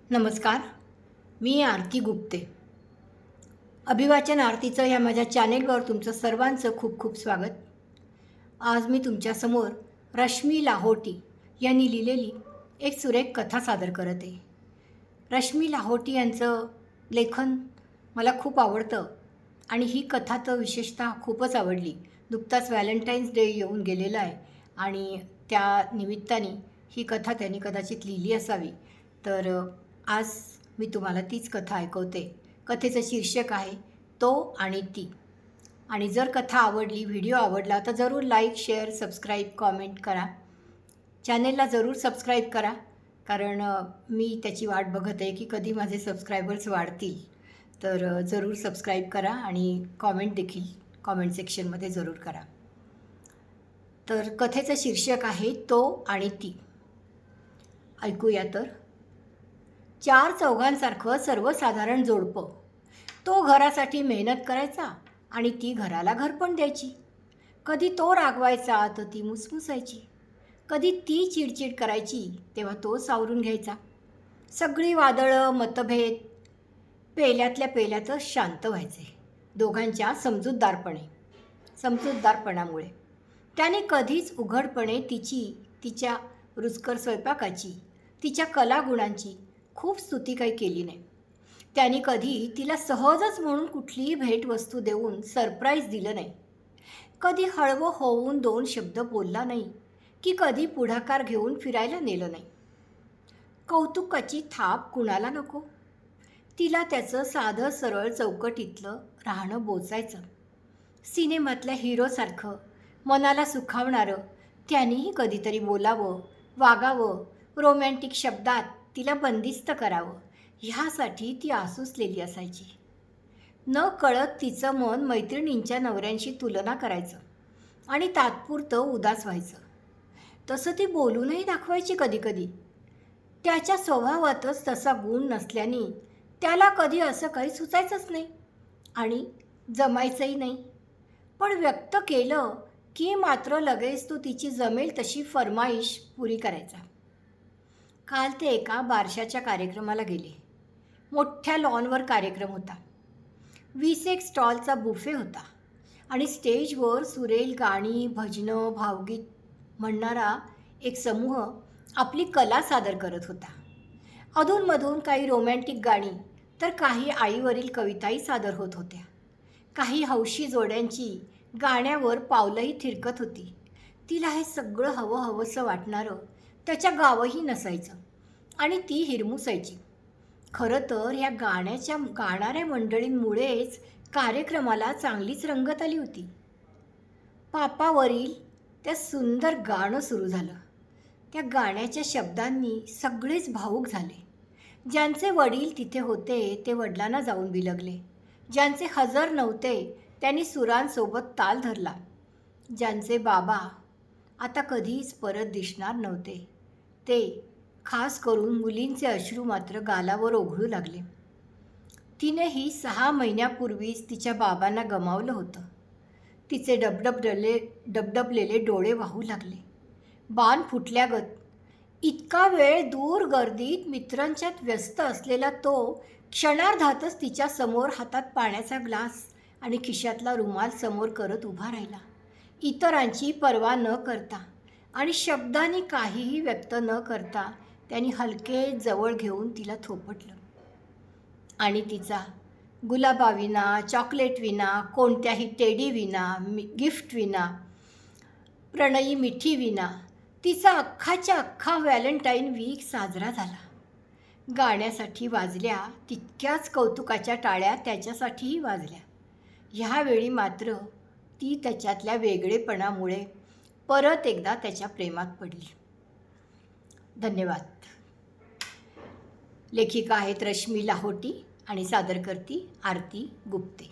नमस्कार. मी आरती गुप्ते. अभिवाचन आरतीचं या माझ्या चॅनेलवर तुमचं सर्वांचं खूप खूप स्वागत. आज मी तुमच्यासमोर रश्मी लाहोटी यांनी लिहिलेली एक सुरेख कथा सादर करत आहे. रश्मी लाहोटी यांचं लेखन मला खूप आवडतं आणि ही कथा तर विशेषतः खूपच आवडली. नुकताच व्हॅलेंटाईन्स डे येऊन गेलेला आहे आणि त्या निमित्ताने ही कथा त्यांनी कदाचित लिहिली असावी. तर आज मी तुम्हाला तीच कथा ऐकवते. कथेचं शीर्षक आहे तो आणि ती. आणि जर कथा आवडली, व्हिडिओ आवडला तर जरूर लाईक, शेअर, सबस्क्राईब, कॉमेंट करा. चॅनेलला जरूर सबस्क्राईब करा, कारण मी त्याची वाट बघत आहे की कधी माझे सबस्क्रायबर्स वाढतील. तर जरूर सबस्क्राईब करा आणि कॉमेंट देखील कॉमेंट सेक्शनमध्ये जरूर करा. तर कथेचं शीर्षक आहे तो आणि ती. ऐकूया तर. चार चौघांसारखं सर्वसाधारण जोडपं. तो घरासाठी मेहनत करायचा आणि ती घराला घरपण द्यायची. कधी तो रागवायचा तर ती मुसमुसायची. कधी ती चिडचिड करायची तेव्हा तो सावरून घ्यायचा. सगळी वादळं, मतभेद पेल्यातल्या पेल्यातच शांत व्हायचे दोघांच्या समजूतदारपणामुळे. त्याने कधीच उघडपणे तिच्या रुचकर स्वयंपाकाची, तिच्या कलागुणांची खूप स्तुती काही केली नाही. त्याने कधी तिला सहजच म्हणून कुठलीही भेटवस्तू देऊन सरप्राईज दिलं नाही. कधी हळवं होऊन दोन शब्द बोलला नाही की कधी पुढाकार घेऊन फिरायला नेलं नाही. कौतुकाची थाप कुणाला नको. तिला त्याचं साधं सरळ चौकटीतलं राहणं बोचायचं. सिनेमातल्या हिरोसारखं मनाला सुखावणारं त्यानेही कधीतरी बोलावं, वागावं, रोमॅन्टिक शब्दात तिला बंदिस्त करावं, ह्यासाठी ती आसुसलेली असायची. न कळत तिचं मन मैत्रिणींच्या नवऱ्यांशी तुलना करायचं आणि तात्पुरतं उदास व्हायचं. तसं ती बोलूनही दाखवायची कधीकधी. त्याच्या स्वभावातच तसा गुण नसल्याने त्याला कधी असं काही सुचायचंच नाही आणि जमायचंही नाही. पण व्यक्त केलं की मात्र लगेच तो तिची जमेल तशी फरमाईश पुरी करायचा. काल ते एका बारशाच्या कार्यक्रमाला गेले. मोठ्या लॉनवर कार्यक्रम होता. 20 स्टॉलचा बुफे होता आणि स्टेजवर सुरेल गाणी, भजनं, भावगीत म्हणणारा एक समूह आपली कला सादर करत होता. अधूनमधून काही रोमॅन्टिक गाणी तर काही आईवरील कविताही सादर होत होत्या. काही हौशी जोड्यांची गाण्यावर पावलंही थिरकत होती. तिला हे सगळं हवं हवंसं वाटणारं त्याच्या गावही नसायचं आणि ती हिरमुसायची. खरं तर या गाणाऱ्या मंडळींमुळेच कार्यक्रमाला चांगलीच रंगत आली होती. पापावरील त्या सुंदर गाणं सुरू झालं. त्या गाण्याच्या शब्दांनी सगळेच भावूक झाले. ज्यांचे वडील तिथे होते ते वडिलांना जाऊन बिलगले. ज्यांचे हजर नव्हते त्यांनी सुरांसोबत ताल धरला. ज्यांचे बाबा आता कधीच परत दिसणार नव्हते ते खास करून मुलींचे अश्रू मात्र गालावर ओघळू लागले. तिनेही 6 महिन्यापूर्वीच तिच्या बाबांना गमावलं होतं. तिचे डबडबलेले डोळे वाहू लागले. बाण फुटल्यागत. इतका वेळ दूर गर्दीत मित्रांच्यात व्यस्त असलेला तो क्षणार्धातच तिच्या समोर हातात पाण्याचा ग्लास आणि खिशातला रुमाल समोर करत उभा राहिला. इतरांची पर्वा न करता आणि शब्दाने काहीही व्यक्त न करता त्यांनी हलके जवळ घेऊन तिला थोपटलं आणि तिचा गुलाबाविना, चॉकलेटविना, कोणत्याही टेडीविना, गिफ्टविना, प्रणयी मिठीविना तिचा अख्खाच्या अख्खा व्हॅलेंटाईन वीक साजरा झाला. गाण्यासाठी वाजल्या तितक्याच कौतुकाच्या टाळ्या त्याच्यासाठीही वाजल्या. ह्यावेळी मात्र ती त्याच्यातल्या वेगळेपणामुळे परत एकदा त्याच्या प्रेमात पडली. धन्यवाद. लेखिका आहेत रश्मी लाहोटी आणि सादरकर्ती आरती गुप्ते.